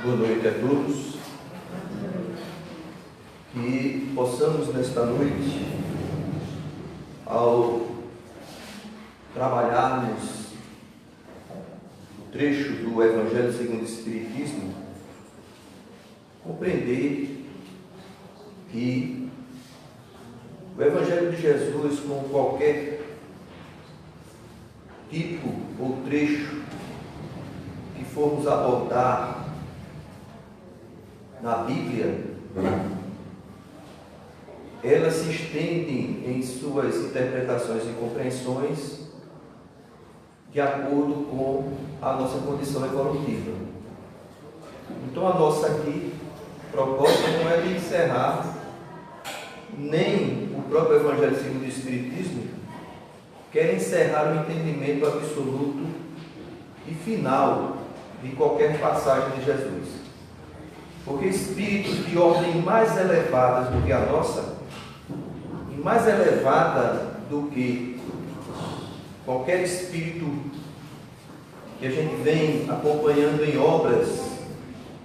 Boa noite a todos. Que possamos nesta noite, ao trabalharmos o trecho do Evangelho segundo o Espiritismo, compreender que o Evangelho de Jesus, com qualquer tipo ou trecho que formos abordar na Bíblia, elas se estendem em suas interpretações e compreensões de acordo com a nossa condição evolutiva. Então a nossa aqui proposta não é de encerrar nem o próprio Evangelho segundo o Espiritismo quer encerrar o entendimento absoluto e final de qualquer passagem de Jesus. Porque espíritos de ordem mais elevadas do que a nossa, e mais elevada do que qualquer espírito que a gente vem acompanhando em obras,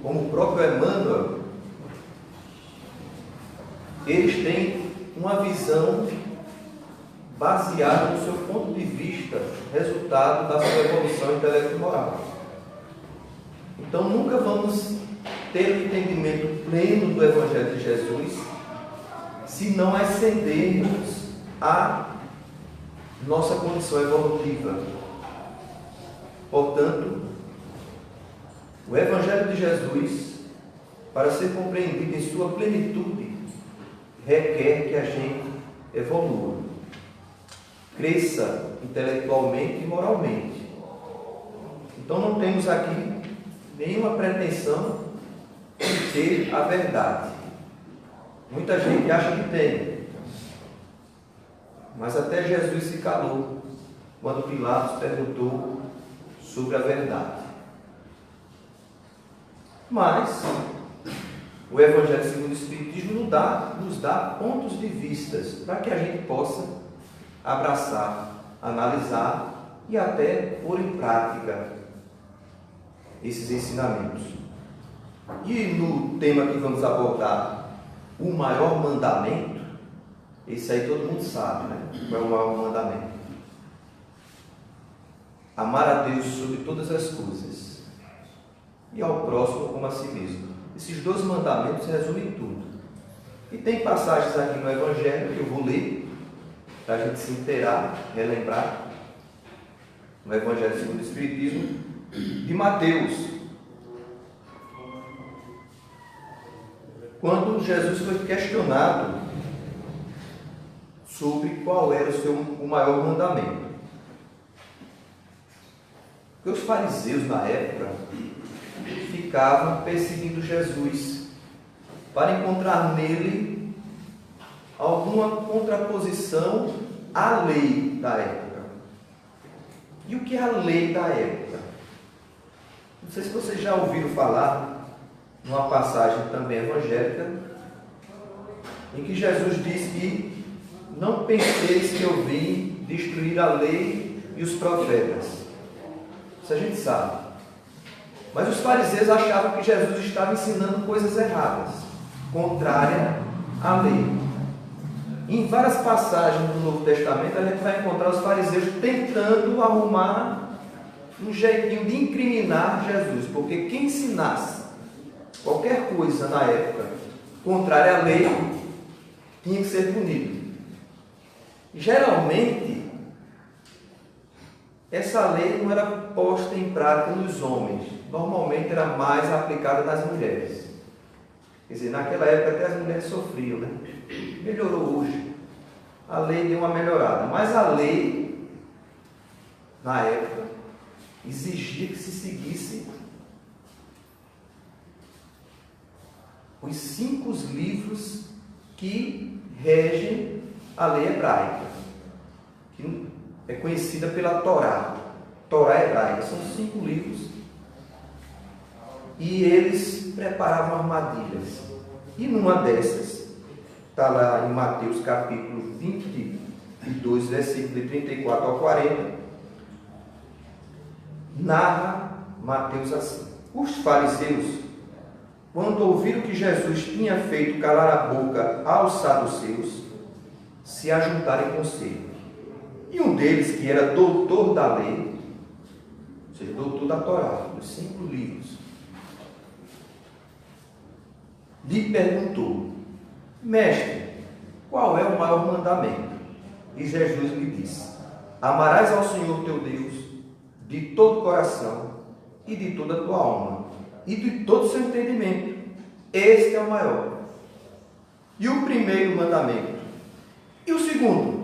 como o próprio Emmanuel, eles têm uma visão baseada no seu ponto de vista, resultado da sua evolução intelecto e moral. Então nunca vamos ter o entendimento pleno do Evangelho de Jesus se não ascendermos a nossa condição evolutiva. Portanto, o Evangelho de Jesus, para ser compreendido em sua plenitude, requer que a gente evolua, cresça intelectualmente e moralmente. Então não temos aqui nenhuma pretensão de ter a verdade. Muita gente acha que tem, mas até Jesus se calou quando Pilatos perguntou sobre a verdade. Mas o Evangelho segundo o Espiritismo nos dá pontos de vistas para que a gente possa abraçar, analisar e até pôr em prática esses ensinamentos. E no tema que vamos abordar, o maior mandamento, esse aí todo mundo sabe, né? Qual é o maior mandamento? Amar a Deus sobre todas as coisas e ao próximo como a si mesmo. Esses dois mandamentos resumem tudo. E tem passagens aqui no Evangelho que eu vou ler para a gente se inteirar, relembrar, no Evangelho segundo o Espiritismo, de Mateus. Quando Jesus foi questionado sobre qual era o maior mandamento. Porque os fariseus na época ficavam perseguindo Jesus para encontrar nele alguma contraposição à lei da época. E o que é a lei da época? Não sei se vocês já ouviram falar numa passagem também evangélica, em que Jesus diz que não penseis que eu vim destruir a lei e os profetas. Isso a gente sabe. Mas os fariseus achavam que Jesus estava ensinando coisas erradas, contrárias à lei. E em várias passagens do Novo Testamento a gente vai encontrar os fariseus tentando arrumar um jeitinho de incriminar Jesus, porque quem ensinasse qualquer coisa na época contrária à lei tinha que ser punido. Geralmente essa lei não era posta em prática nos homens, normalmente era mais aplicada nas mulheres. Quer dizer, naquela época até as mulheres sofriam, né? Melhorou hoje, a lei deu uma melhorada, mas a lei na época exigia que se seguisse os 5 livros que regem a lei hebraica, que é conhecida pela Torá hebraica. São 5 livros e eles preparavam armadilhas. E numa dessas, está lá em Mateus capítulo 22, versículo de 34 ao 40, narra Mateus assim: os fariseus quando ouviram que Jesus tinha feito calar a boca aos saduceus, se ajuntaram em conselho. E um deles, que era doutor da lei, ou seja, doutor da Torá, dos 5 livros, lhe perguntou: Mestre, qual é o maior mandamento? E Jesus lhe disse: Amarás ao Senhor teu Deus de todo o coração e de toda a tua alma e de todo o seu entendimento. Este é o maior. E o primeiro mandamento. E o segundo?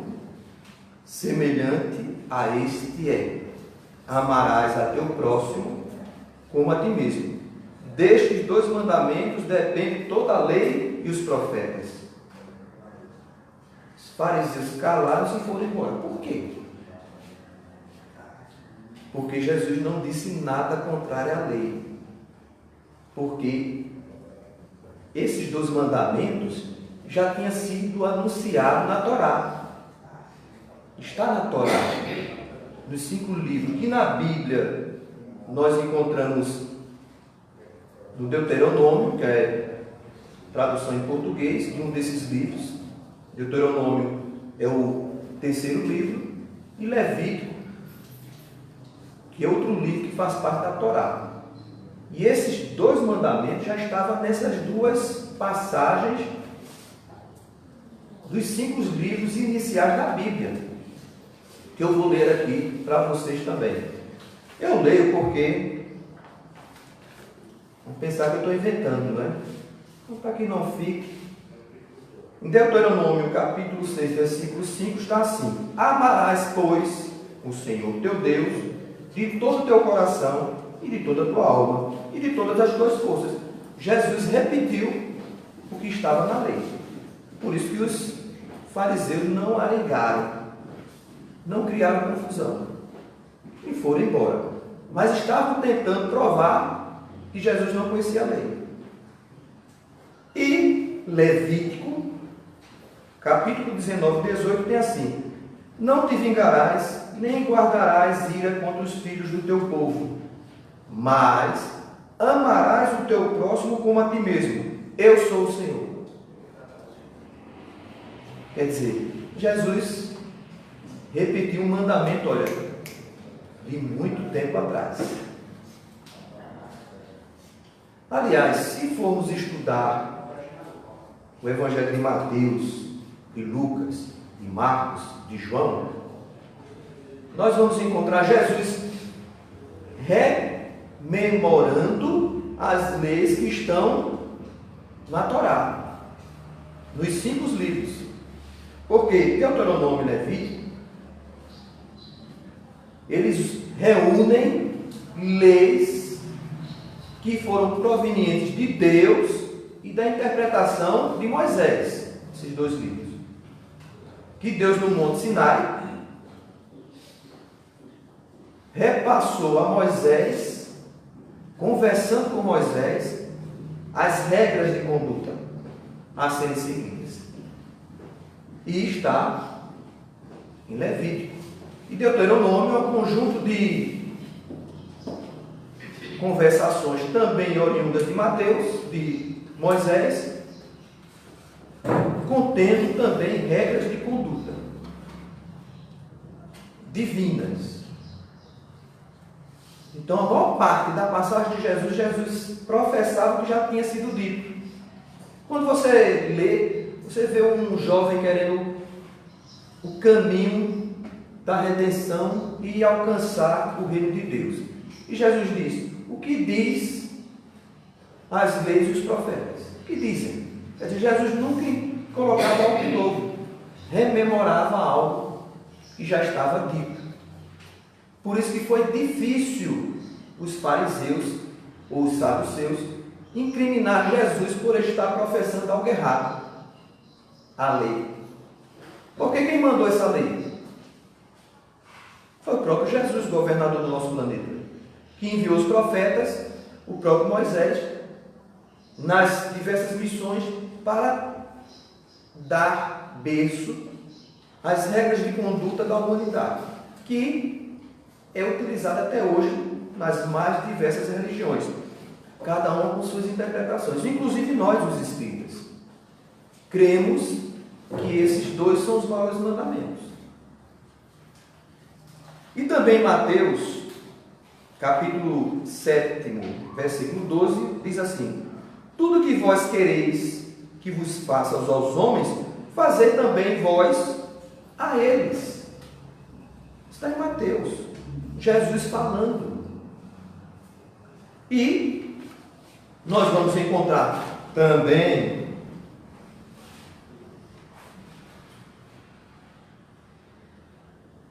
Semelhante a este é: amarás a teu próximo como a ti mesmo. Destes 2 mandamentos depende toda a lei e os profetas. Os fariseus calaram-se e foram embora. Por quê? Porque Jesus não disse nada contrário à lei. Porque esses 2 mandamentos já tinham sido anunciados na Torá. Está na Torá, nos 5 livros, que na Bíblia nós encontramos no Deuteronômio, que é tradução em português, de um desses livros. Deuteronômio é o 3º livro, e Levítico, que é outro livro que faz parte da Torá. E esses 2 mandamentos já estavam nessas 2 passagens dos 5 livros iniciais da Bíblia, que eu vou ler aqui para vocês também. Eu leio porque vão pensar que eu estou inventando, né? Então, para que não fique, em Deuteronômio capítulo 6, versículo 5, está assim: Amarás, pois, o Senhor teu Deus de todo o teu coração e de toda a tua alma e de todas as tuas forças. Jesus repetiu o que estava na lei. Por isso que os fariseus não alegaram, não criaram confusão e foram embora. Mas estavam tentando provar que Jesus não conhecia a lei. E Levítico, capítulo 19, 18, tem assim: Não te vingarás, nem guardarás ira contra os filhos do teu povo, mas amarás o teu próximo como a ti mesmo. Eu sou o Senhor. Quer dizer, Jesus repetiu um mandamento, olha, de muito tempo atrás. Aliás, se formos estudar o Evangelho de Mateus, de Lucas, de Marcos, de João, nós vamos encontrar Jesus rememorando as leis que estão na Torá, nos 5 livros. Porque Deuteronômio e Levítico, eles reúnem leis que foram provenientes de Deus e da interpretação de Moisés, esses 2 livros. Que Deus, no Monte Sinai, repassou a Moisés, conversando com Moisés, as regras de conduta a serem seguidas. E está em Levítico. E Deuteronômio é um conjunto de conversações também oriundas de Mateus, de Moisés, contendo também regras de conduta divinas. Então, a maior parte da passagem de Jesus, Jesus professava o que já tinha sido dito. Quando você lê, você vê um jovem querendo o caminho da redenção e alcançar o reino de Deus. E Jesus diz: o que diz as leis e os profetas? O que dizem? Quer dizer, Jesus nunca colocava algo de novo, rememorava algo que já estava dito. Por isso que foi difícil os fariseus ou os saduceus incriminar Jesus por estar professando algo errado, a lei. Porque quem mandou essa lei? Foi o próprio Jesus, governador do nosso planeta, que enviou os profetas, o próprio Moisés, nas diversas missões para dar berço às regras de conduta da humanidade, que é utilizada até hoje nas mais diversas religiões. cada uma com suas interpretações, inclusive nós, os espíritas. Cremos que esses dois são os maiores mandamentos. E também Mateus, capítulo 7, versículo 12, diz assim: tudo que vós quereis que vos faça aos homens, fazei também vós a eles. Está em Mateus, Jesus falando. E nós vamos encontrar também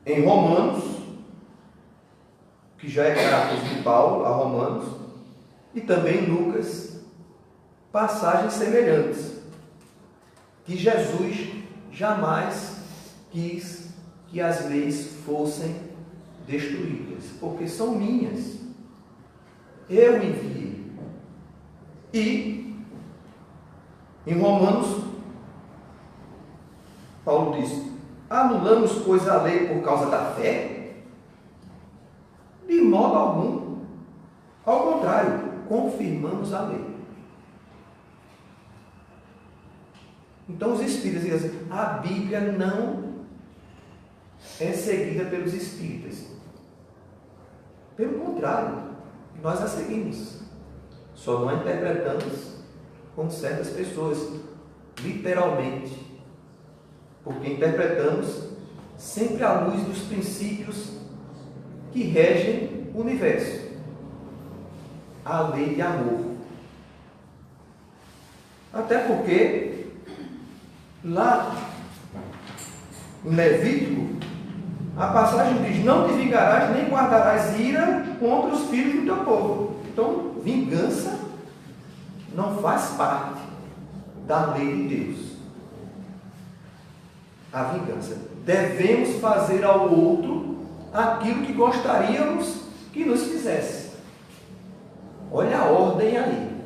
em Romanos, que já é cartas de Paulo a Romanos, e também em Lucas, passagens semelhantes, que Jesus jamais quis que as leis fossem destruídas, porque são minhas, eu enviei. E em Romanos, Paulo diz: anulamos, pois, a lei por causa da fé? De modo algum. Ao contrário, confirmamos a lei. Então os espíritas dizem assim: a Bíblia não é seguida pelos espíritas. Pelo contrário, nós a seguimos. Só não a interpretamos como certas pessoas, literalmente. Porque interpretamos sempre à luz dos princípios que regem o universo. A lei de amor. Até porque lá em Levítico, a passagem diz: não te vingarás nem guardarás ira contra os filhos do teu povo. Então, vingança não faz parte da lei de Deus. A vingança. Devemos fazer ao outro aquilo que gostaríamos que nos fizesse. Olha a ordem aí.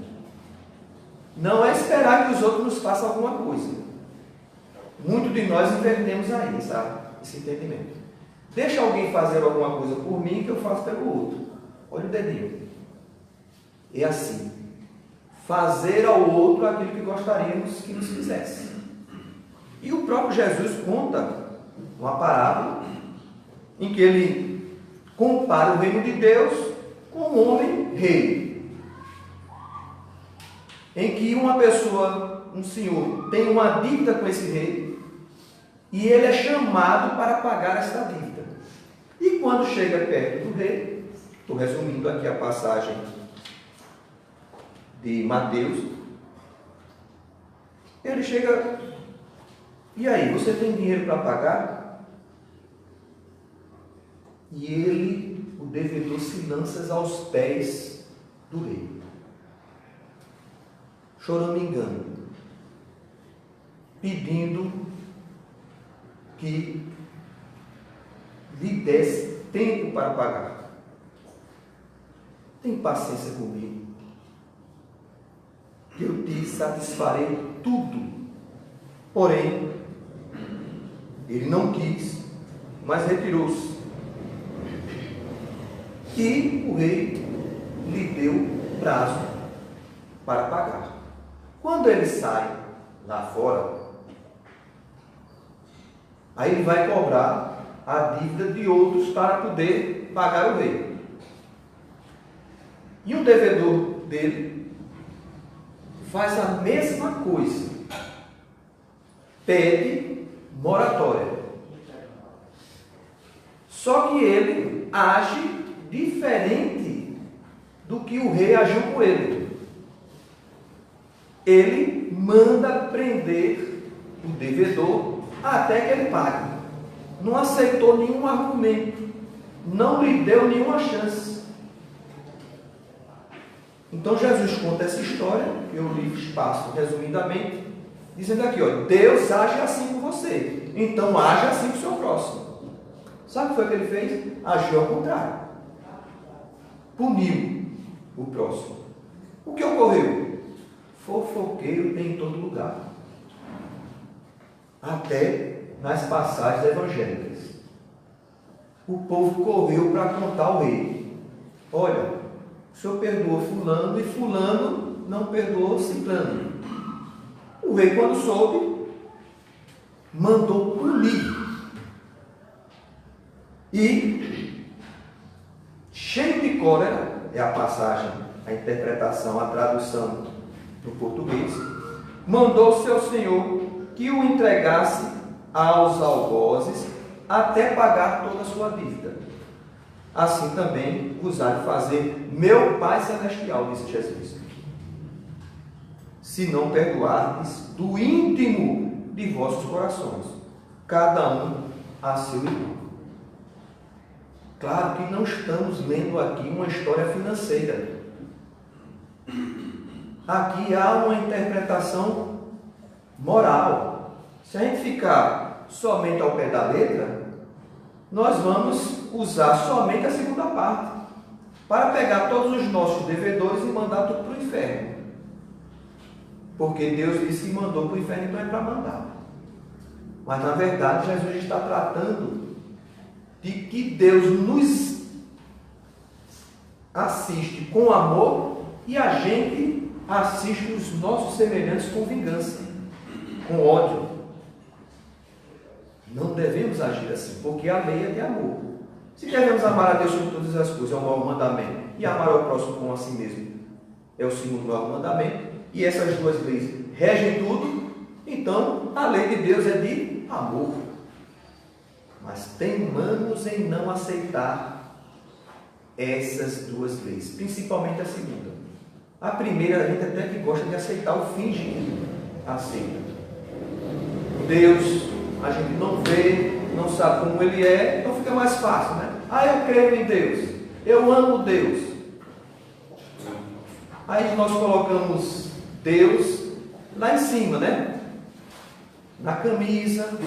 Não é esperar que os outros nos façam alguma coisa. Muito de nós invertemos aí, sabe? Esse entendimento. Deixa alguém fazer alguma coisa por mim que eu faço pelo outro. Olha o dedinho. É assim. Fazer ao outro aquilo que gostaríamos que nos fizesse. E o próprio Jesus conta uma parábola em que ele compara o reino de Deus com um homem rei. Em que uma pessoa, um senhor, tem uma dívida com esse rei e ele é chamado para pagar esta dívida. E quando chega perto do rei, estou resumindo aqui a passagem de Mateus, ele chega: e aí, você tem dinheiro para pagar? E ele, o devedor, se lança aos pés do rei, choramingando, pedindo que lhe desse tempo para pagar. Tem paciência comigo, que eu te satisfarei tudo. Porém, ele não quis, mas retirou-se. E o rei lhe deu prazo para pagar. Quando ele sai lá fora, aí ele vai cobrar a dívida de outros para poder pagar o rei. E o devedor dele faz a mesma coisa. Pede moratória. Só que ele age diferente do que o rei agiu com ele. Ele manda prender o devedor até que ele pague. Não aceitou nenhum argumento, não lhe deu nenhuma chance. Então Jesus conta essa história, que eu lhe passo resumidamente, dizendo aqui: ó, Deus age assim com você, então age assim com o seu próximo. Sabe o que foi que ele fez? Agiu ao contrário. Puniu o próximo. O que ocorreu? Fofoqueiro tem em todo lugar. Até nas passagens evangélicas. O povo correu para contar ao rei: olha, o senhor perdoou fulano e fulano não perdoou ciclano. O rei, quando soube, mandou punir. E, cheio de cólera, é a passagem, a interpretação, a tradução no português, mandou seu senhor que o entregasse aos algozes até pagar toda a sua dívida. Assim também vos há de fazer meu Pai Celestial, disse Jesus, se não perdoardes do íntimo de vossos corações, cada um a seu irmão. Claro que não estamos lendo aqui uma história financeira. Aqui há uma interpretação moral. Se a gente ficar somente ao pé da letra, nós vamos usar somente a segunda parte, para pegar todos os nossos devedores e mandar tudo para o inferno. Porque Deus disse que mandou para o inferno, então é para mandar. Mas na verdade Jesus está tratando de que Deus nos assiste com amor e a gente assiste os nossos semelhantes com vingança, com ódio. Não devemos agir assim, porque a lei é de amor. Se devemos amar a Deus sobre todas as coisas, é o maior mandamento, e amar ao próximo como a si mesmo é o segundo maior mandamento, e essas duas leis regem tudo, então a lei de Deus é de amor. Mas teimamos em não aceitar essas duas leis, principalmente a segunda. A primeira, a gente até que gosta de aceitar, o fingindo aceita. Deus, a gente não vê, não sabe como Ele é, então fica mais fácil, né? Eu creio em Deus, eu amo Deus. Aí nós colocamos Deus lá em cima, né? Na camisa,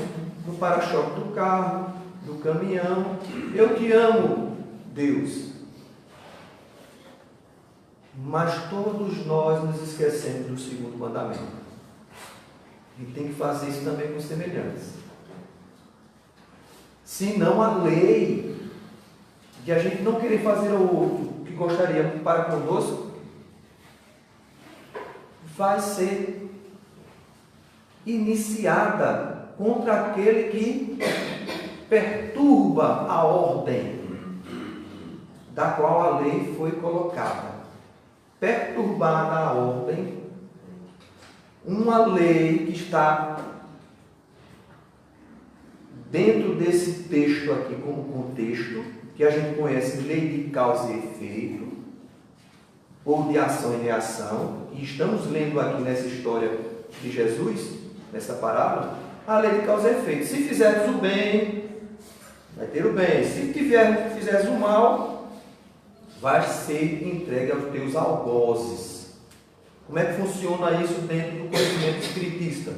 no para-choque do carro, do caminhão. Eu te amo, Deus. Mas todos nós nos esquecemos do segundo mandamento. E tem que fazer isso também com os semelhantes. Senão a lei de a gente não querer fazer ao outro o que gostaria para conosco vai ser iniciada contra aquele que perturba a ordem da qual a lei foi colocada. Perturbada a ordem, uma lei que está dentro desse texto aqui como contexto, que a gente conhece lei de causa e efeito, ou de ação e reação, e estamos lendo aqui nessa história de Jesus, nessa parábola, a lei de causa e efeito. Se fizeres o bem, vai ter o bem. Se fizeres o mal, vai ser entregue aos teus algozes. Como é que funciona isso dentro do conhecimento espiritista?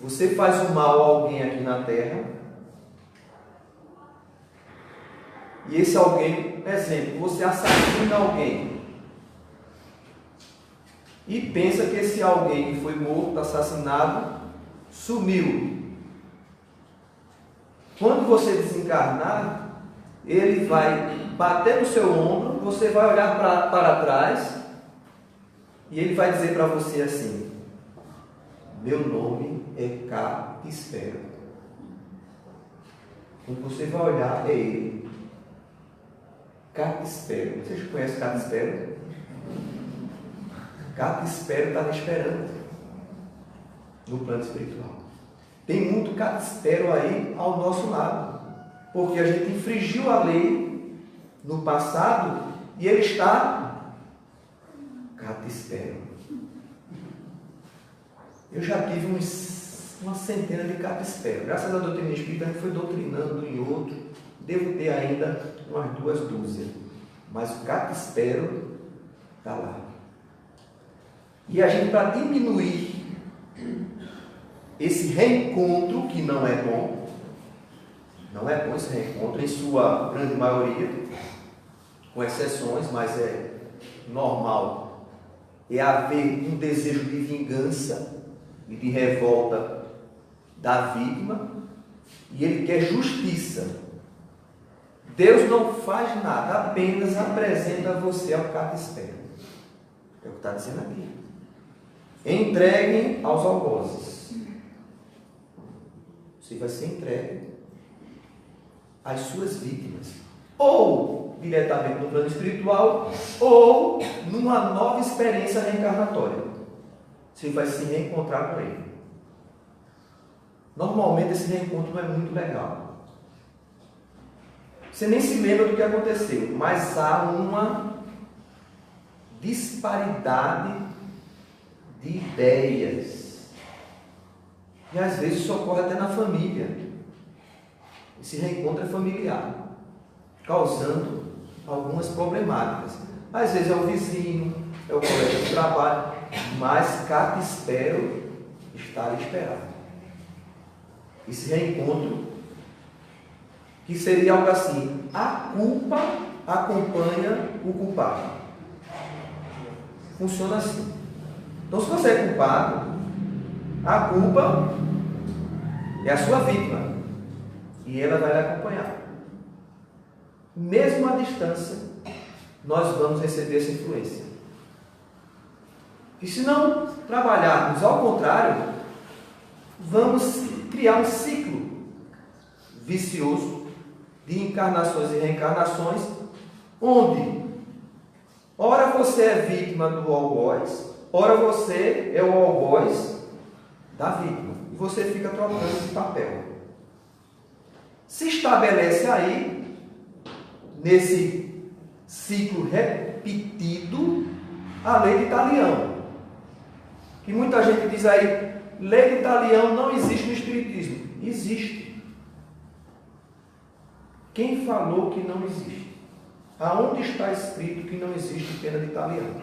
Você faz o mal a alguém aqui na Terra, e esse alguém, exemplo, você assassina alguém, e pensa que esse alguém que foi morto, assassinado, sumiu. Quando você desencarnar, ele vai bater no seu ombro, você vai olhar para trás, e ele vai dizer para você assim: meu nome é cá te espero. Quando você vai olhar, é ele. Cá te espero. Vocês conhecem cá te espero? Cá te espero, está te esperando no plano espiritual. Tem muito cá te espero aí ao nosso lado, porque a gente infringiu a lei no passado e ele está cá te espero. Eu já tive uma centena de cá te espero. Graças à doutrina espírita, a gente foi doutrinando em outro. Devo ter ainda umas 2 dúzias. Mas o cá te espero está lá. E a gente, para diminuir esse reencontro, que não é bom esse reencontro, em sua grande maioria, com exceções, mas é normal, é haver um desejo de vingança e de revolta da vítima, e ele quer justiça. Deus não faz nada, apenas apresenta você ao catistério. É o que está dizendo aqui. Entreguem aos algozes. Você vai ser entregue às suas vítimas. Ou diretamente no plano espiritual, ou numa nova experiência reencarnatória. Você vai se reencontrar com ele. Normalmente esse reencontro não é muito legal. Você nem se lembra do que aconteceu, mas há uma disparidade de ideias. E às vezes isso ocorre até na família. Esse reencontro é familiar, causando algumas problemáticas. Às vezes é o vizinho, é o colega de trabalho, mas catistério está ali esperado. Esse reencontro, que seria algo assim: a culpa acompanha o culpado. Funciona assim. Então, se você é culpado, a culpa é a sua vítima e ela vai lhe acompanhar. Mesmo à distância, nós vamos receber essa influência. E se não trabalharmos ao contrário, vamos criar um ciclo vicioso de encarnações e reencarnações, onde ora você é vítima do algoz, ora você é o algoz da vítima. E você fica trocando esse papel. Se estabelece aí, nesse ciclo repetido, a lei de Talião. Que muita gente diz aí, lei de Talião não existe no Espiritismo. Existe. Quem falou que não existe? Aonde está escrito que não existe pena de Talião?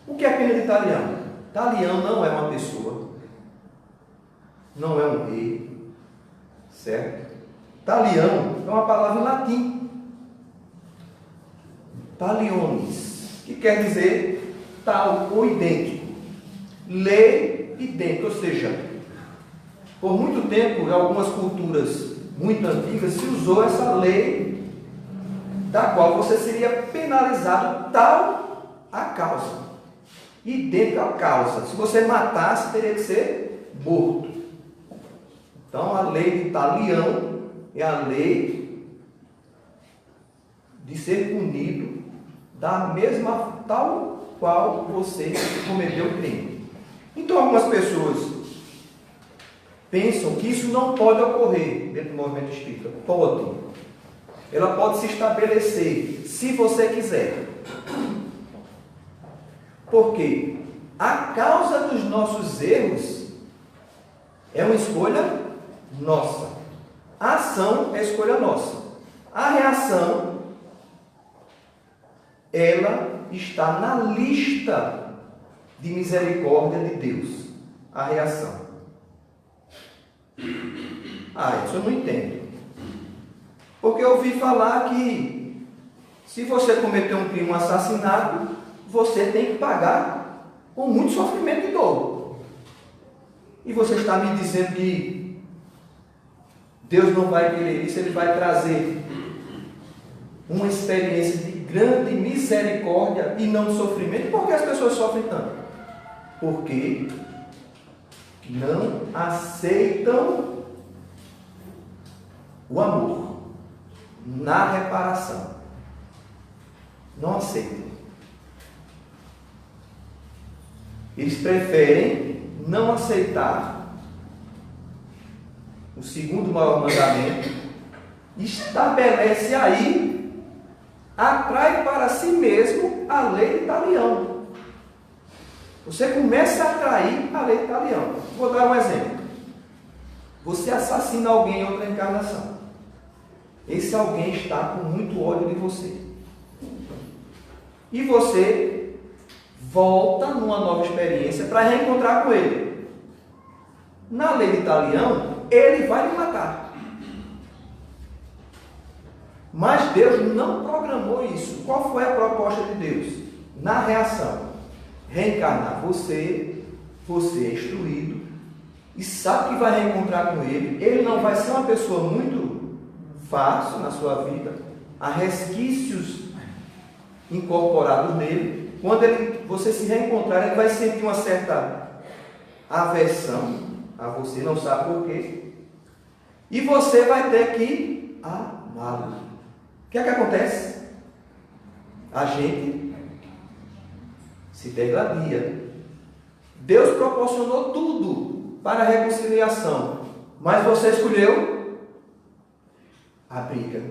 O que é pena de Talião? Talião não é uma pessoa, não é um rei, certo? Talião é uma palavra em latim. Taliones, que quer dizer tal ou idêntico. Lei idêntica, ou seja, por muito tempo, em algumas culturas muito antigas, se usou essa lei da qual você seria penalizado tal a causa. Idêntico à causa. Se você matasse, teria que ser morto. Então, a lei de Talião é a lei de ser punido da mesma tal qual você cometeu o crime. Então, algumas pessoas pensam que isso não pode ocorrer dentro do movimento espírita. Pode. Ela pode se estabelecer, se você quiser. Porque a causa dos nossos erros é uma escolha nossa. A ação é escolha nossa. A reação, ela está na lista de misericórdia de Deus. A reação. Isso eu não entendo. Porque eu ouvi falar que se você cometer um crime, um assassinato, você tem que pagar com muito sofrimento e dor. E você está me dizendo que Deus não vai querer isso, Ele vai trazer uma experiência de grande misericórdia e não de sofrimento. Por que as pessoas sofrem tanto? Porque não aceitam o amor na reparação. Não aceitam. Eles preferem não aceitar o segundo maior mandamento, estabelece aí, atrai para si mesmo a lei de Talião. Você começa a atrair a lei de Talião. Vou dar um exemplo. Você assassina alguém em outra encarnação. Esse alguém está com muito ódio de você. E você volta numa nova experiência para reencontrar com ele. Na lei de Talião, ele vai lhe matar. Mas Deus não programou isso. Qual foi a proposta de Deus? Na reação, reencarnar você é instruído, e sabe que vai reencontrar com ele, ele não vai ser uma pessoa muito fácil na sua vida, há resquícios incorporados nele. Quando você se reencontrar, ele vai sentir uma certa aversão a você, não sabe por quê, e você vai ter que amá-lo. O que é que acontece? A gente se degladia. Deus proporcionou tudo para a reconciliação, mas você escolheu a briga.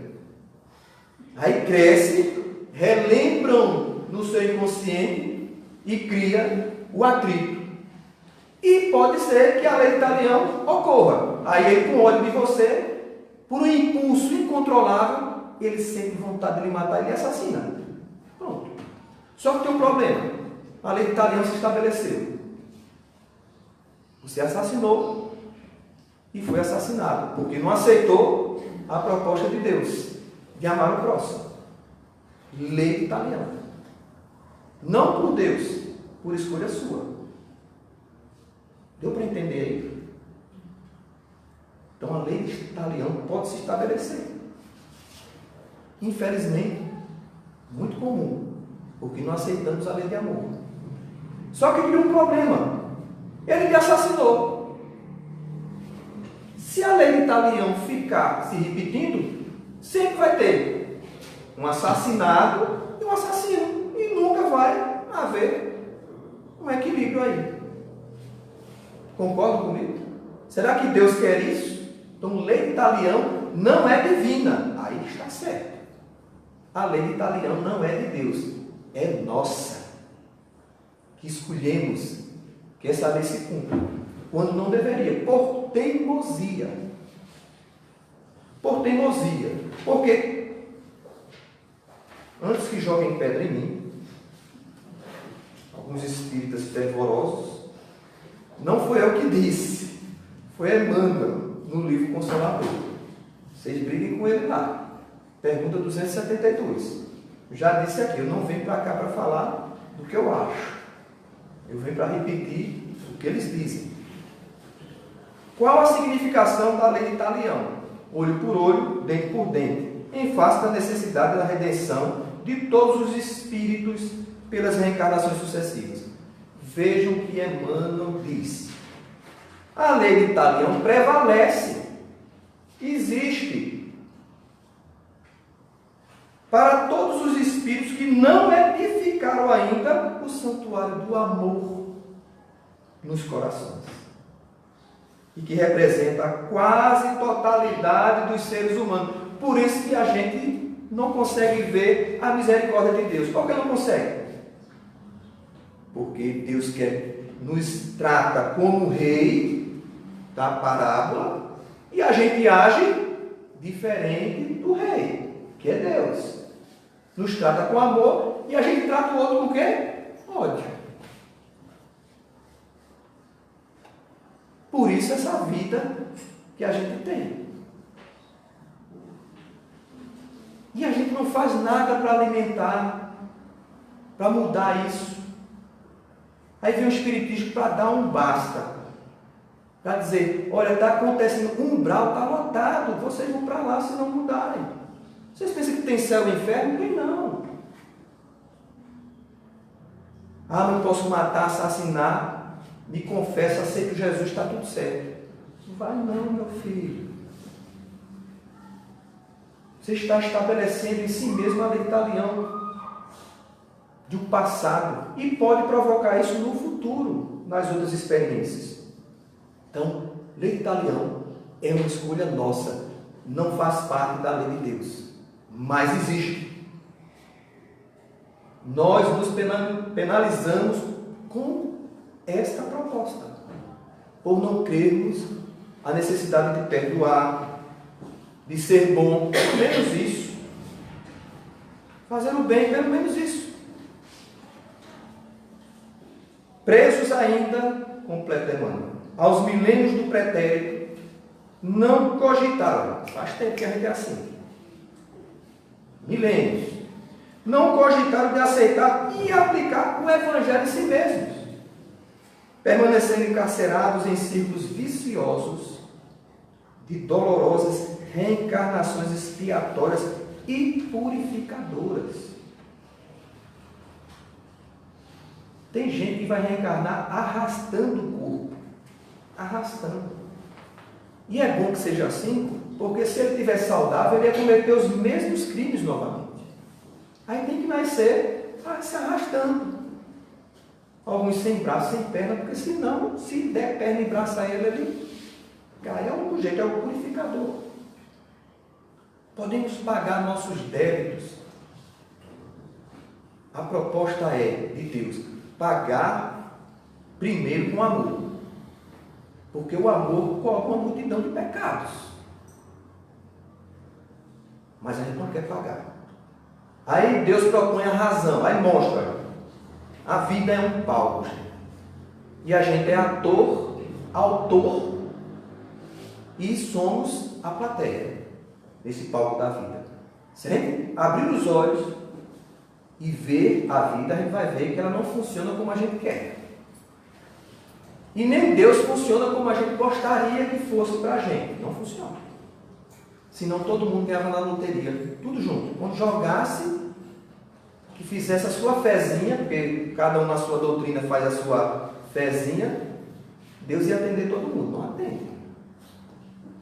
Aí cresce, relembram no seu inconsciente e cria o atrito. E pode ser que a lei de Talião ocorra. Aí ele, com ódio de você, por um impulso incontrolável, ele sente vontade de lhe matar e lhe assassina. Pronto. Só que tem um problema. A lei de Talião se estabeleceu. Você assassinou e foi assassinado, porque não aceitou a proposta de Deus de amar o próximo. Lei de Talião. Não por Deus, por escolha sua. Deu para entender aí? Então a lei de Talião pode se estabelecer. Infelizmente, muito comum, porque não aceitamos a lei de amor. Só que criou um problema. Ele me assassinou. Se a lei de Talião ficar se repetindo, sempre vai ter um assassinado e um assassino. E nunca vai haver um equilíbrio aí. Concordam comigo? Será que Deus quer isso? Então, lei de Talião não é divina. Aí está certo. A lei de Talião não é de Deus. É nossa. Que escolhemos que essa lei se cumpra. Quando não deveria. Por teimosia. Por teimosia. Porque antes que joguem pedra em mim, alguns espíritas fervorosos, não foi eu que disse, foi Emmanuel, no livro Consolador. Vocês briguem com ele lá. Pergunta 272. Eu já disse aqui, eu não venho para cá para falar do que eu acho. Eu venho para repetir o que eles dizem. Qual a significação da lei de Talião? Olho por olho, dente por dente, em face da necessidade da redenção de todos os espíritos pelas reencarnações sucessivas. Vejam o que Emmanuel diz. A lei de Talião prevalece, existe, para todos os espíritos que não edificaram ainda o santuário do amor nos corações, e que representa a quase totalidade dos seres humanos. Por isso que a gente não consegue ver a misericórdia de Deus. Por que não consegue? Porque Deus nos trata como rei da parábola e a gente age diferente do rei, que é Deus. Nos trata com amor e a gente trata o outro com o quê? Ódio. Por isso essa vida que a gente tem. E a gente não faz nada para alimentar, para mudar isso. Aí vem o Espiritismo para dar um basta. Para dizer, olha, está acontecendo, o umbral está lotado, vocês vão para lá se não mudarem. Vocês pensam que tem céu e inferno? Tem não. Ah, não posso matar, assassinar, me confesso, aceito Jesus, está tudo certo. Vai não, meu filho. Você está estabelecendo em si mesmo a lei de Talião de um passado e pode provocar isso no futuro, nas outras experiências. Então, lei de Talião é uma escolha nossa, não faz parte da lei de Deus, mas existe. Nós nos penalizamos com esta proposta, por não crermos a necessidade de perdoar, de ser bom, pelo menos isso. Fazer o bem, pelo menos isso. Presos ainda, completa Emmanuel, aos milênios do pretérito, não cogitaram, faz tempo que a gente é assim, milênios, não cogitaram de aceitar e aplicar o Evangelho em si mesmos. permanecendo encarcerados em círculos viciosos de dolorosas reencarnações expiatórias e purificadoras. Tem gente que vai reencarnar arrastando o corpo. Arrastando. E é bom que seja assim, porque se ele estiver saudável, ele ia cometer os mesmos crimes novamente. Aí tem que nascer se arrastando. Alguns sem braço, sem perna, porque senão, se der perna e braço a ele cai. É o único jeito, é o purificador. Podemos pagar nossos débitos. A proposta é, de Deus, pagar primeiro com amor. Porque o amor coloca uma multidão de pecados. Mas a gente não quer pagar. Aí Deus propõe a razão, aí mostra. A vida é um palco. E a gente é ator, autor, e somos a plateia nesse palco da vida. Se a gente abrir os olhos e ver a vida, a gente vai ver que ela não funciona como a gente quer. E nem Deus funciona como a gente gostaria que fosse para a gente. Não funciona. Senão todo mundo ganhava na loteria, tudo junto. Quando jogasse, que fizesse a sua fezinha, porque cada um na sua doutrina faz a sua fezinha, Deus ia atender todo mundo. Não atende.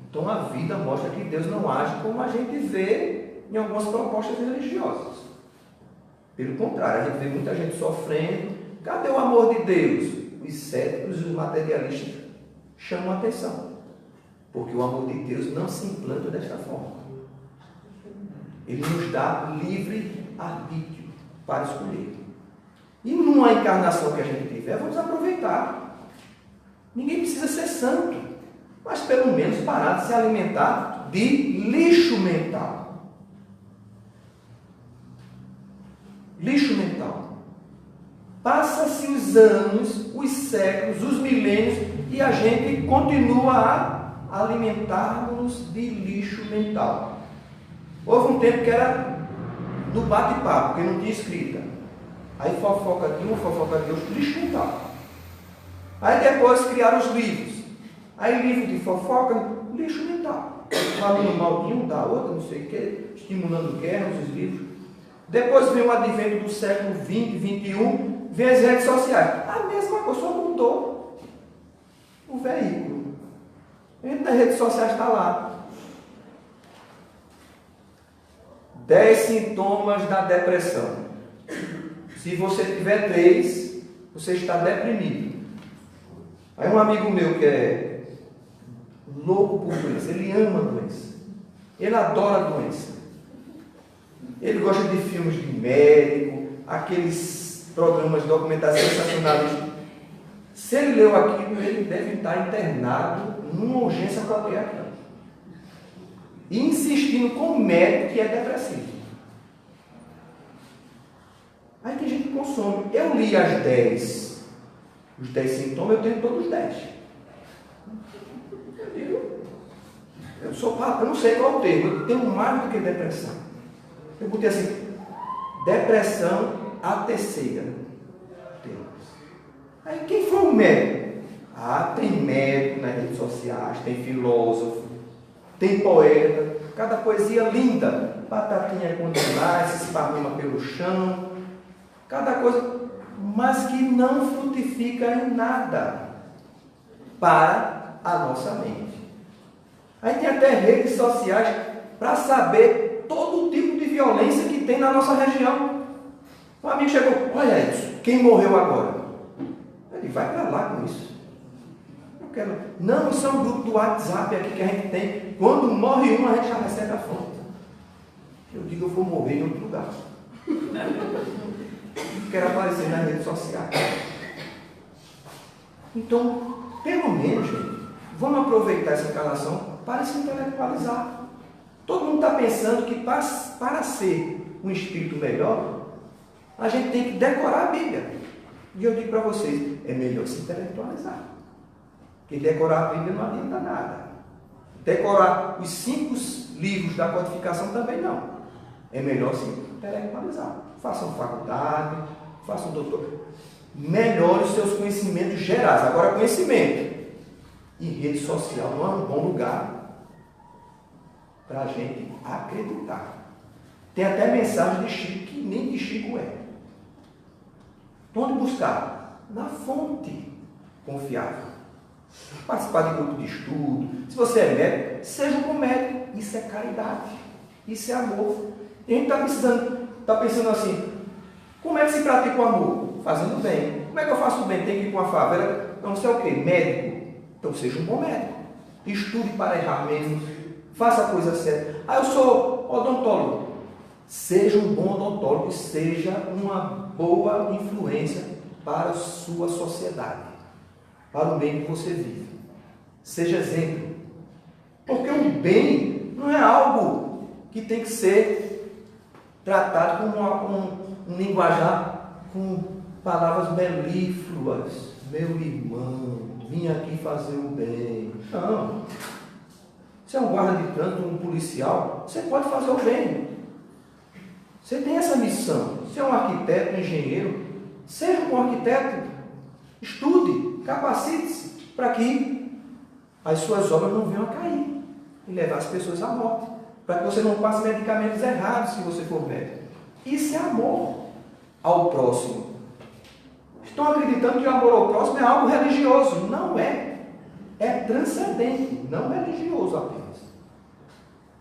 Então a vida mostra que Deus não age como a gente vê em algumas propostas religiosas. Pelo contrário, a gente vê muita gente sofrendo. Cadê o amor de Deus? Os céticos e os materialistas chamam a atenção. Porque o amor de Deus não se implanta desta forma. Ele nos dá livre arbítrio para escolher. E numa encarnação que a gente tiver, vamos aproveitar. Ninguém precisa ser santo, mas pelo menos parar de se alimentar de lixo mental. Lixo mental. Passa-se os anos, os séculos, os milênios, e a gente continua a alimentar-nos de lixo mental. Houve um tempo que era no bate-papo, porque não tinha escrita. Aí fofoca de um, fofoca de outro, lixo mental. Aí depois criaram os livros. Aí livro de fofoca, lixo mental. Falando mal de um, da outra, não sei o quê, estimulando guerras, os livros. Depois vem o advento do século XX, XXI, vem as redes sociais. A mesma coisa, só mudou o veículo. Dentro das redes sociais está lá. 10 sintomas da depressão. Se você tiver 3, você está deprimido. Aí um amigo meu que é louco por doença, ele ama a doença. Ele adora a doença. Ele gosta de filmes de médico, aqueles programas de documentários sensacionalistas. Se ele leu aquilo, ele deve estar internado numa urgência qualquer. E insistindo com o médico que é depressivo. Aí tem gente que consome. Eu li as 10. Os 10 sintomas, eu tenho todos os 10. Eu não sei qual é o termo, eu tenho mais do que depressão. Eu botei assim, depressão a terceira. Aí quem foi o médico? Ah, tem médico nas redes sociais, tem filósofo, tem poeta, cada poesia linda, batatinha com demais, se esparrama pelo chão, cada coisa, mas que não frutifica em nada para a nossa mente. Aí tem até redes sociais para saber todo tipo de violência que tem na nossa região. Um amigo chegou, olha isso, quem morreu agora? Ele vai para lá com isso. Eu quero. Não, isso é um grupo do WhatsApp aqui que a gente tem. Quando morre um, a gente já recebe a fonte. Eu digo, eu vou morrer em outro lugar. Não quero aparecer nas redes sociais. Então, pelo menos, gente, vamos aproveitar essa encarnação para se intelectualizar. Todo mundo está pensando que para ser um espírito melhor, a gente tem que decorar a Bíblia. E eu digo para vocês, é melhor se intelectualizar. Porque decorar a Bíblia não adianta nada. Decorar os 5 livros da codificação também não. É melhor se intelectualizar. Façam faculdade, façam doutor. melhore os seus conhecimentos gerais. Agora, conhecimento e rede social não é um bom lugar para a gente acreditar. Tem até mensagem de Chico que nem de Chico é. Onde buscar? Na fonte confiável. Participar de grupo de estudo. Se você é médico, seja um bom médico. Isso é caridade. Isso é amor. E a gente está pensando assim, como é que se pratica o amor? Fazendo bem. Como é que eu faço bem? Tem que ir com a favela? Não sei o quê. Médico. Então seja um bom médico. Estude para errar menos. Faça a coisa certa. Ah, eu sou odontólogo. Seja um bom odontólogo e seja uma boa influência para a sua sociedade, para o meio que você vive. Seja exemplo. Porque o bem não é algo que tem que ser tratado como um linguajar com palavras melífluas. Meu irmão, vim aqui fazer o bem. Não. Você é um guarda de trânsito, um policial, você pode fazer o bem. Você tem essa missão. Você é um arquiteto, um engenheiro, seja um arquiteto, estude, capacite-se para que as suas obras não venham a cair e levar as pessoas à morte. Para que você não passe medicamentos errados se você for médico. Isso é amor ao próximo. Estão acreditando que o amor ao próximo é algo religioso. Não é. É transcendente, não religioso apenas.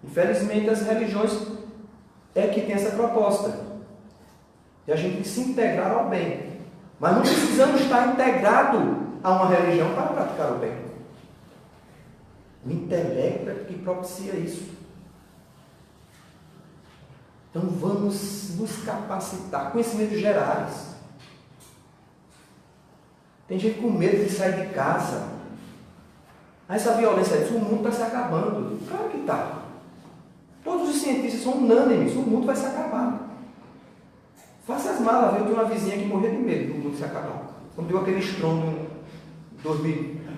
Infelizmente, as religiões é que tem essa proposta de a gente se integrar ao bem. Mas não precisamos estar integrado a uma religião para praticar o bem. O intelecto é que propicia isso. Então vamos nos capacitar. Conhecimentos gerais. Tem gente com medo de sair de casa. Essa violência diz, o mundo está se acabando. Claro que está. Todos os cientistas são unânimes, o mundo vai se acabar. Faça as malas, eu tenho uma vizinha que morria de medo do mundo se acabar. Quando deu aquele estrondo em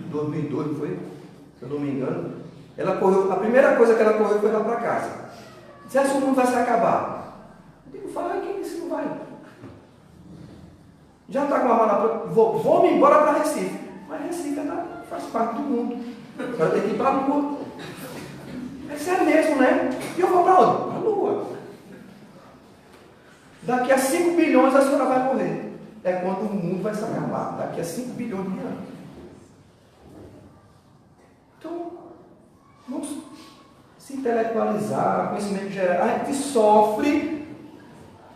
2002, foi? Se eu não me engano. Ela correu, a primeira coisa que ela correu foi lá para casa. Disse, o mundo vai se acabar. Eu digo, fala, quem disse que não vai? Já está com a mala, vou me embora para Recife. Mas Recife faz parte do mundo. Agora tem que ir para a Lua. É sério mesmo, né? E eu vou para onde? Para a Lua. Daqui a 5 bilhões a senhora vai morrer. É quando o mundo vai se acabar. Daqui a 5 bilhões de anos. Então, vamos se intelectualizar, conhecimento geral. A gente sofre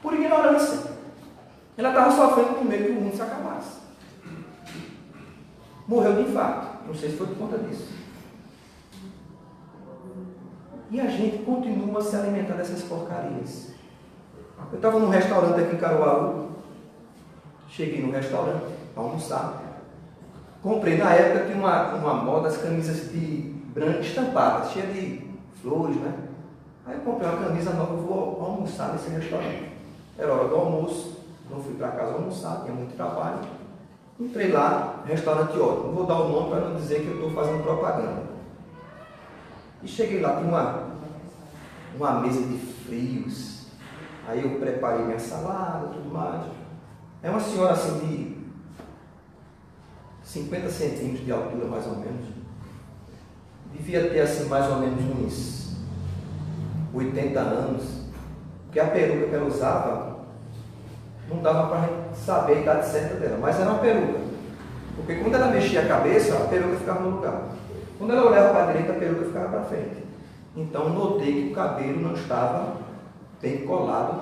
por ignorância. Ela estava sofrendo com medo que o mundo se acabasse. Morreu de infarto. Não sei se foi por conta disso. E a gente continua se alimentando dessas porcarias. Eu estava num restaurante aqui em Caruaru. Cheguei no restaurante para almoçar. Comprei, na época tinha uma moda, as camisas de branco estampadas, cheia de flores, né? Aí eu comprei uma camisa nova, eu vou almoçar nesse restaurante. Era hora do almoço, não fui para casa almoçar, tinha muito trabalho. Entrei lá, restaurante ótimo. Não vou dar o nome para não dizer que eu estou fazendo propaganda. E cheguei lá, tinha uma mesa de frios. Aí eu preparei minha salada, tudo mais. É uma senhora assim de 50 centímetros de altura, mais ou menos. Devia ter assim mais ou menos uns 80 anos. Porque a peruca que ela usava não dava para saber a idade certa dela, mas era uma peruca. Porque quando ela mexia a cabeça, a peruca ficava no lugar. Quando ela olhava para a direita, a peruca ficava para frente. Então notei que o cabelo não estava bem colado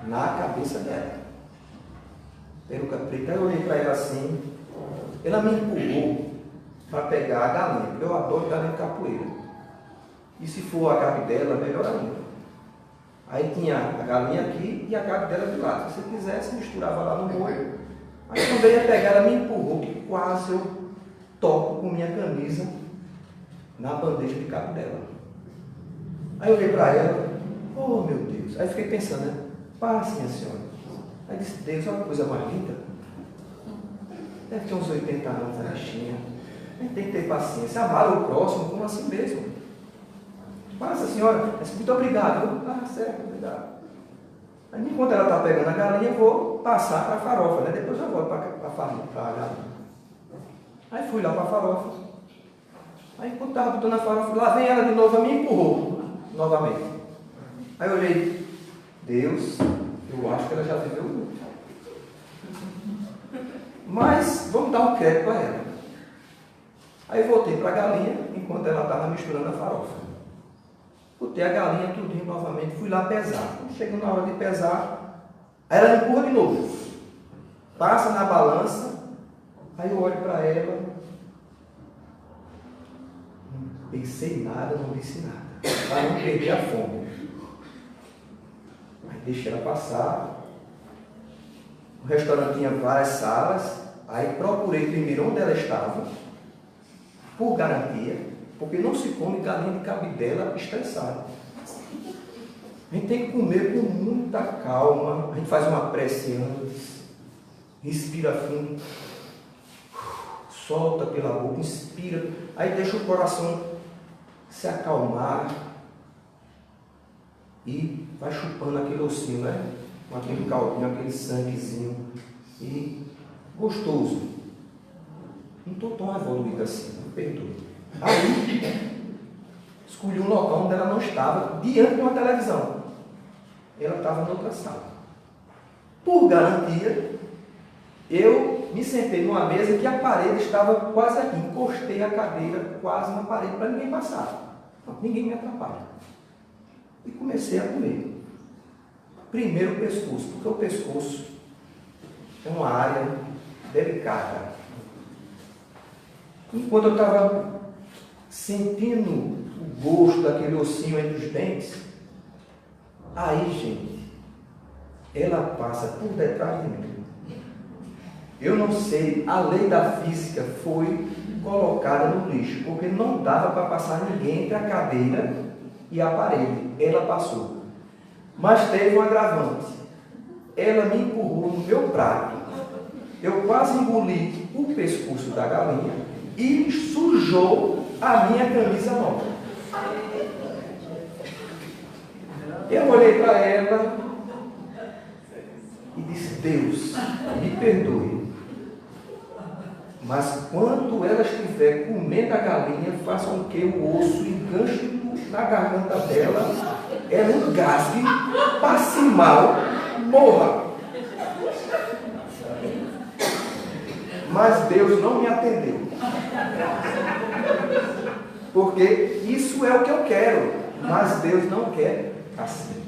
na cabeça dela. Peruca preta. Aí eu olhei para ela assim, ela me empurrou para pegar a galinha, porque eu adoro galinha de capoeira. E se for a carne dela, melhor ainda. Aí tinha a galinha aqui e a carne dela de lado. Se você quisesse, misturava lá no molho. Aí quando eu ia pegar, ela me empurrou, que quase eu toco com minha camisa na bandeja de cabo dela. Aí eu olhei para ela, oh meu Deus. Aí fiquei pensando, né? Passe, minha senhora. Aí disse, Deus, olha que coisa mais linda. Deve ter uns 80 anos a bichinha. A gente tem que ter paciência. Amar o próximo como assim mesmo. Passa, senhora. Eu disse, muito obrigado. Ah, certo, obrigado. Aí enquanto ela está pegando a galinha, eu vou passar para a farofa, né? Depois eu volto para a galinha. Aí fui lá para a farofa. Aí quando estava botando a farofa, lá vem ela de novo, me empurrou novamente. Aí eu olhei, Deus, eu acho que ela já viveu muito. Mas vamos dar um crédito para ela. Aí voltei para a galinha, enquanto ela estava misturando a farofa. Botei a galinha tudinho novamente, fui lá pesar. Quando chegou na hora de pesar, aí ela me empurra de novo. Passa na balança, aí eu olho para ela, não pensei nada, não disse nada, para não perder a fome. Aí deixei ela passar. O restaurante tinha várias salas, aí procurei primeiro onde ela estava, por garantia, porque não se come galinha de cabidela estressada. A gente tem que comer com muita calma, a gente faz uma prece antes, respira fundo, solta pela boca, inspira, aí deixa o coração se acalmar e vai chupando aquele ossinho, né? Com aquele caldinho, aquele sanguezinho, e gostoso. Não estou tão evoluído assim, me perdoe. Aí, escolhi um local onde ela não estava, diante de uma televisão. Ela estava em outra sala. Por garantia, eu me sentei numa mesa que a parede estava quase aqui. Encostei a cadeira quase na parede para ninguém passar. Não, ninguém me atrapalha. E comecei a comer. Primeiro o pescoço, porque o pescoço é uma área delicada. Enquanto eu estava sentindo o gosto daquele ossinho entre os dentes, aí, gente, ela passa por detrás de mim. Eu não sei, a lei da física foi colocada no lixo, porque não dava para passar ninguém entre a cadeira e a parede. Ela passou. Mas teve um agravante. Ela me empurrou no meu prato. Eu quase engoli o pescoço da galinha e sujou a minha camisa nova. Eu olhei para ela e disse, Deus, me perdoe. Mas quando ela estiver comendo a galinha, faça com que o osso enganche na garganta dela, ela engasgue, passe mal, morra. Mas Deus não me atendeu. Porque isso é o que eu quero, mas Deus não quer assim.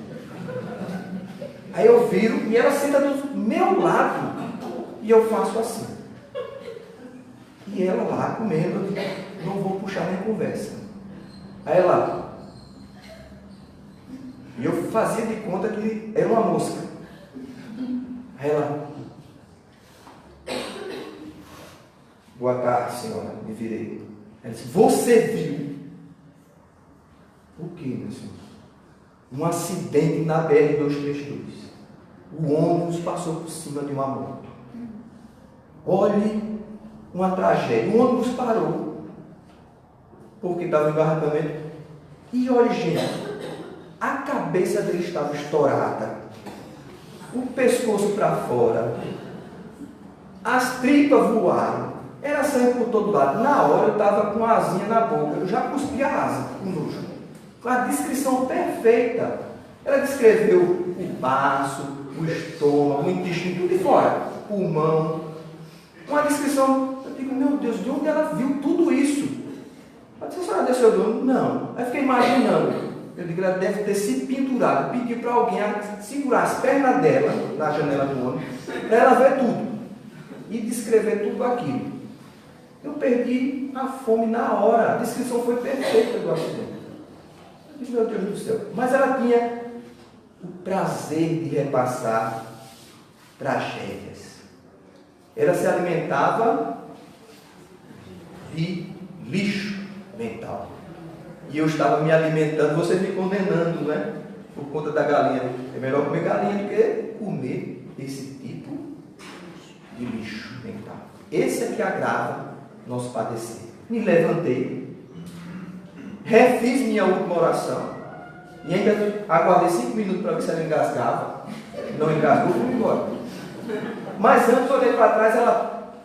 Aí eu viro e ela senta do meu lado e eu faço assim. E ela lá comendo, não vou puxar nem conversa. Aí ela, e eu fazia de conta que era uma mosca. Aí ela, boa tarde, senhora, me virei. Ela disse, você viu o que, meu senhor? Um acidente na BR-232. O ônibus passou por cima de uma moto. Olhe, uma tragédia. O ônibus parou, porque estava em engarrafamento. E olhe, gente, a cabeça dele estava estourada, o pescoço para fora, as tripas voaram, era sangue por todo lado. Na hora eu estava com a asinha na boca, eu já cuspi a asa, com nojo. Com a descrição perfeita. Ela descreveu o baço, o estômago, o intestino, tudo de fora, pulmão. Uma descrição, eu digo, meu Deus, de onde ela viu tudo isso? Ela disse, a senhora desceu do ônibus? Não. Aí fiquei imaginando. Eu digo, ela deve ter se pendurado, pediu para alguém segurar as pernas dela na janela do ônibus, para ela ver tudo e descrever tudo aquilo. Eu perdi a fome na hora, a descrição foi perfeita do acidente. Eu disse, meu Deus do céu. Mas ela tinha o prazer de repassar tragédias. Ela se alimentava de lixo mental. E eu estava me alimentando, você me condenando, né? Por conta da galinha. É melhor comer galinha do que comer esse tipo de lixo mental. Esse é que agrava nosso padecer. Me levantei, refiz minha última oração e ainda aguardei 5 minutos para ver se ela engasgava. Não engasgou, fui embora. Mas antes, olhei para trás,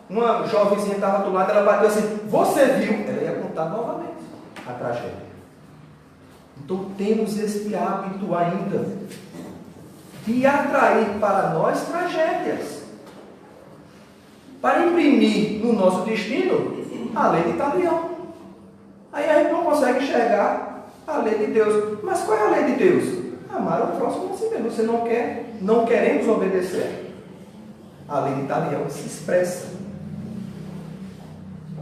uma jovenzinha estava do lado, ela bateu assim, você viu? Ela ia contar novamente a tragédia. Então temos este hábito ainda de atrair para nós tragédias, para imprimir no nosso destino a lei de Talião. Aí a gente não consegue enxergar a lei de Deus. Mas qual é a lei de Deus? Amar ao próximo assim mesmo. Você não queremos obedecer. A lei de Talião se expressa.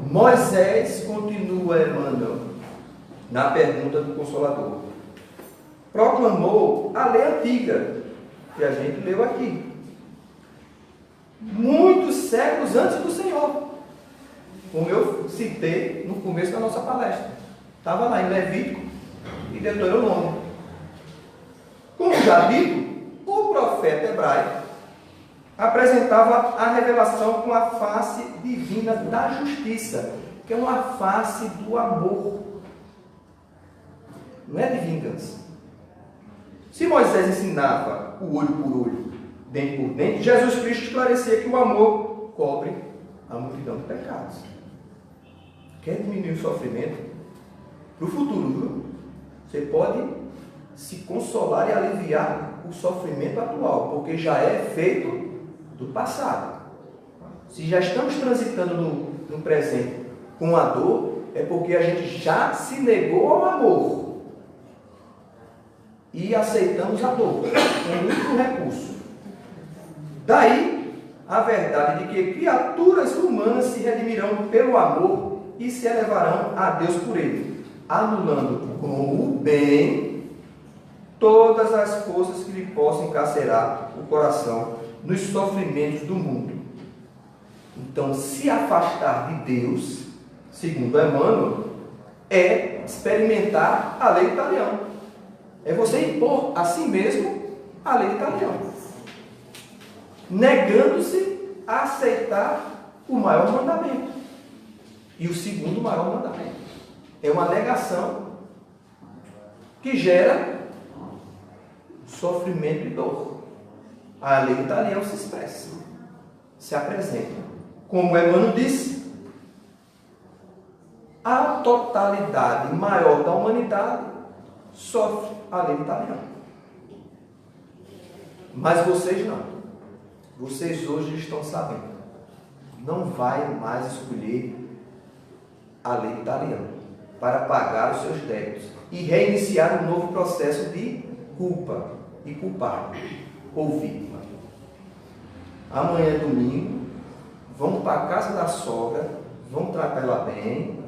Moisés continua, Emmanuel, na pergunta do Consolador. Proclamou a lei antiga, que a gente leu aqui, muitos séculos antes do Senhor, como eu citei no começo da nossa palestra. Estava lá em Levítico e Deuteronômio. Como já dito, o profeta hebraico apresentava a revelação com a face divina da justiça, que é uma face do amor, não é de vingança. Se Moisés ensinava o olho por olho, dente por dente, Jesus Cristo esclarecia que o amor cobre a multidão de pecados. Quer diminuir o sofrimento para o futuro, viu? Você pode se consolar e aliviar o sofrimento atual, porque já é feito do passado. Se já estamos transitando no presente com a dor, é porque a gente já se negou ao amor e aceitamos a dor como único recurso. Daí a verdade de que criaturas humanas se redimirão pelo amor e se elevarão a Deus por ele, anulando com o bem todas as forças que lhe possam encarcerar o coração nos sofrimentos do mundo. Então, se afastar de Deus, segundo Emmanuel, é experimentar a lei de Talião. É você impor a si mesmo a lei de Talião, negando-se a aceitar o maior mandamento. E o segundo maior mandamento é uma negação que gera sofrimento e dor. A lei de Talião se expressa, se apresenta. Como Emmanuel disse, a totalidade maior da humanidade sofre a lei de Talião. Mas vocês não. Vocês hoje estão sabendo. Não vai mais escolher a lei de Talião para pagar os seus débitos e reiniciar um novo processo de culpa e culpar ou vítima. Amanhã é domingo, vão para a casa da sogra, vão tratar ela bem,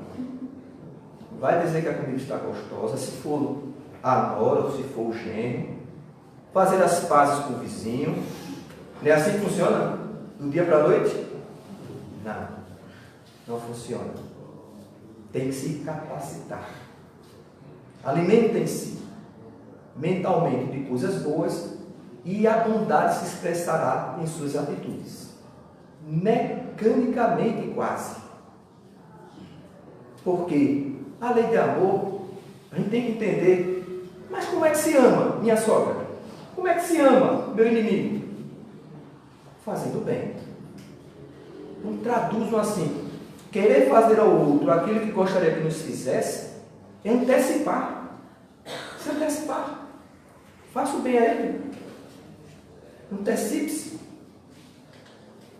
vai dizer que a comida está gostosa, se for a nora ou se for o genro, fazer as pazes com o vizinho. Não é assim que funciona? Do dia para a noite? Não funciona. Tem que se capacitar. Alimentem-se mentalmente de coisas boas e a bondade se expressará em suas atitudes. Mecanicamente quase. Porque a lei de amor, a gente tem que entender, mas como é que se ama minha sogra? Como é que se ama meu inimigo? Fazendo bem. Então traduzam assim: querer fazer ao outro aquilo que gostaria que nos fizesse é antecipar. Se antecipar. Faça o bem a ele. Antecipe-se.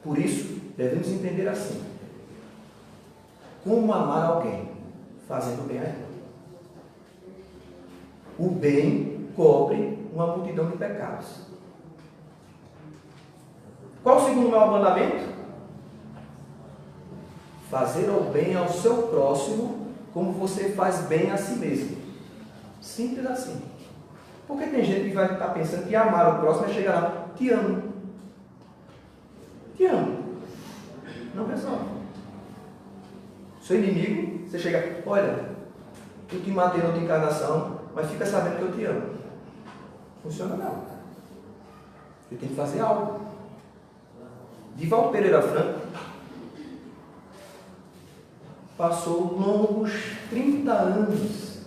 Por isso, devemos entender assim: como amar alguém? Fazendo bem a ele. O bem cobre uma multidão de pecados. Qual o segundo maior mandamento? Fazer o bem ao seu próximo como você faz bem a si mesmo. Simples assim. Porque tem gente que vai estar pensando que amar o próximo é chegar lá: te amo. Te amo. Não resolve. Seu inimigo, você chega: olha, eu te matei na outra encarnação, mas fica sabendo que eu te amo. Funciona não. Você tem que fazer algo. Divaldo Pereira Franco passou longos 30 anos.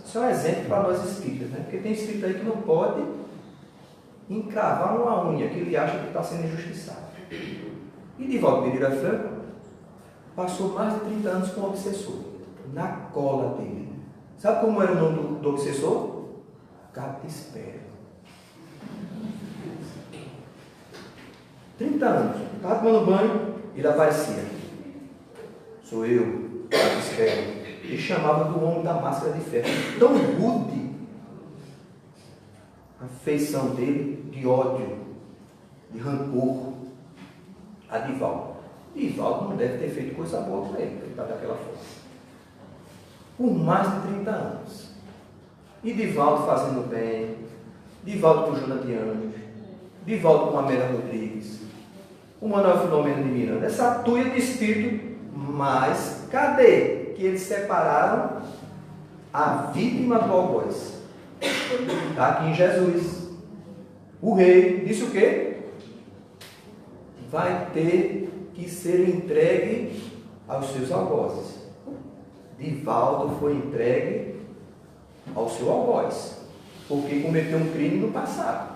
Isso é um exemplo para nós espíritas, né? Porque tem espírita aí que não pode encravar uma unha que ele acha que está sendo injustiçado. E Divaldo Pereira Franco passou mais de 30 anos com o obsessor, na cola dele. Sabe como era o nome do obsessor? Capispero. 30 anos. Estava tomando banho, ele aparecia. Sou eu, Capispero. Ele chamava do homem da máscara de ferro. Tão rude a feição dele de ódio, de rancor a Divaldo. Divaldo não deve ter feito coisa boa para ele está daquela forma. Por mais de 30 anos. E Divaldo fazendo bem, Divaldo com Joana de Anjos, Divaldo com Amélia Rodrigues, o Manuel Filomeno de Miranda, essa tuia de espírito, mas cadê que eles separaram a vítima do algoz? Está aqui em Jesus. O rei disse o quê? Vai ter que ser entregue aos seus algozes. Divaldo foi entregue ao seu algoz, porque cometeu um crime no passado.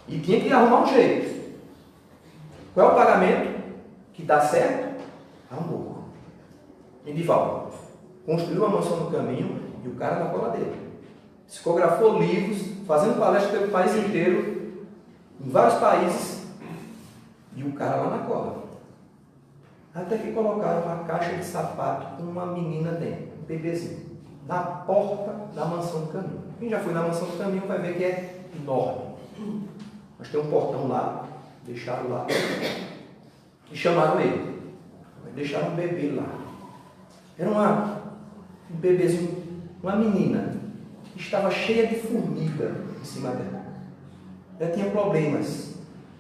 E tinha que arrumar um jeito. Qual é o pagamento que dá certo? Amor. E Divaldo construiu uma mansão no caminho e o cara na cola dele. Psicografou livros, fazendo palestras pelo país inteiro, em vários países, e o cara lá na cola. Até que colocaram uma caixa de sapato com uma menina dentro, um bebezinho, na porta da mansão do caminho. Quem já foi na mansão do caminho vai ver que é enorme. Mas tem um portão lá, deixaram lá, e chamaram ele. Deixaram um bebê lá. Era um bebezinho, uma menina, que estava cheia de formiga em cima dela. Ela tinha problemas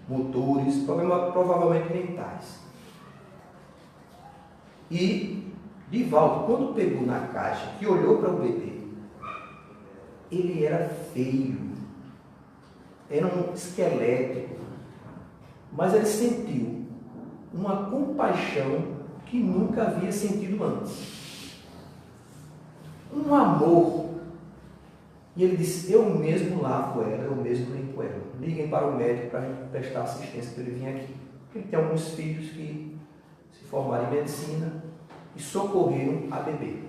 motores, problemas provavelmente mentais. E Divaldo, quando pegou na caixa, que olhou para o bebê, ele era feio, era um esquelético, mas ele sentiu uma compaixão que nunca havia sentido antes. Um amor. E ele disse, eu mesmo lavo ela, eu mesmo limpo ela. Liguem para o médico para prestar assistência para ele vir aqui. Ele tem alguns filhos que se formaram em medicina e socorreram a bebê.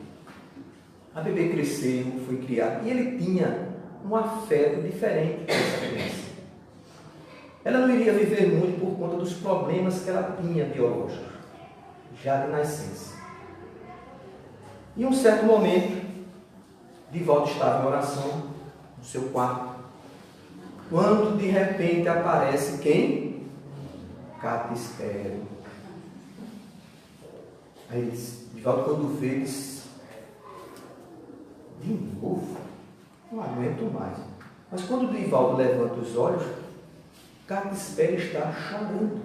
A bebê cresceu, foi criada, e ele tinha um afeto diferente dessa criança. Ela não iria viver muito por conta dos problemas que ela tinha biológicos, já de nascença. Em um certo momento, Divaldo estava em oração, no seu quarto, quando de repente aparece quem? Capispero. Aí Divaldo, quando vê, diz, de novo? Não aguento mais. Mas quando Divaldo levanta os olhos, Capispero está chorando.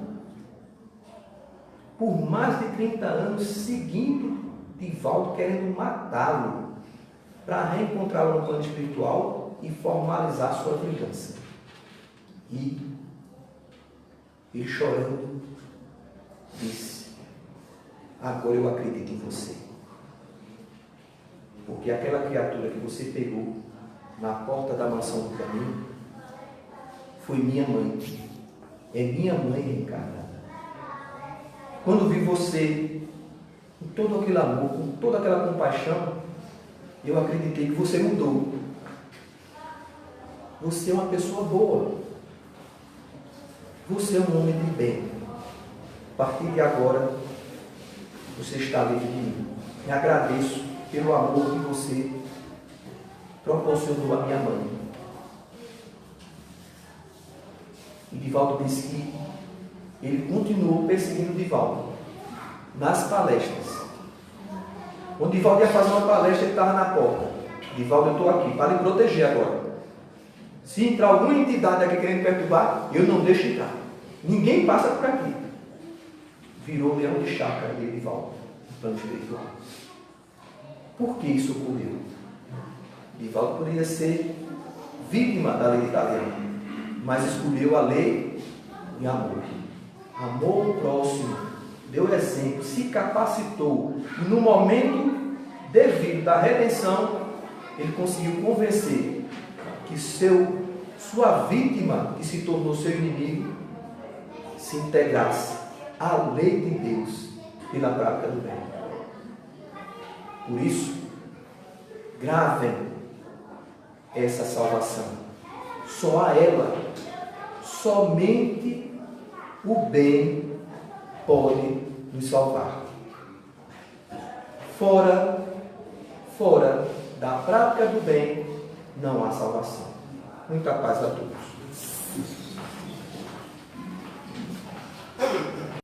Por mais de 30 anos seguindo Divaldo, querendo matá-lo, para reencontrá-lo no plano espiritual e formalizar sua vingança. E ele chorando disse, agora eu acredito em você. Porque aquela criatura que você pegou na porta da mansão do caminho foi minha mãe. É minha mãe reencarnada. Quando vi você com todo aquele amor, com toda aquela compaixão, eu acreditei que você mudou. Você é uma pessoa boa. Você é um homem de bem. A partir de agora, você está livre de mim. Me agradeço pelo amor que você proporcionou à minha mãe. E Divaldo disse que ele continuou perseguindo Divaldo nas palestras. Quando Divaldo ia fazer uma palestra, ele estava na porta. Divaldo, eu estou aqui para lhe proteger agora. Se entrar alguma entidade aqui querendo perturbar, eu não deixo entrar. Ninguém passa por aqui. Virou leão de chácara de Divaldo, no plano espiritual. Por que isso ocorreu? Divaldo poderia ser vítima da lei italiana, mas escolheu a lei de amor. Amor ao próximo, deu exemplo, se capacitou. E no momento devido da redenção, ele conseguiu convencer que sua vítima, que se tornou seu inimigo, se integrasse à lei de Deus e na prática do bem. Por isso, gravem essa salvação. Só a ela, somente o bem pode nos salvar. Fora da prática do bem, não há salvação. Muita paz a todos.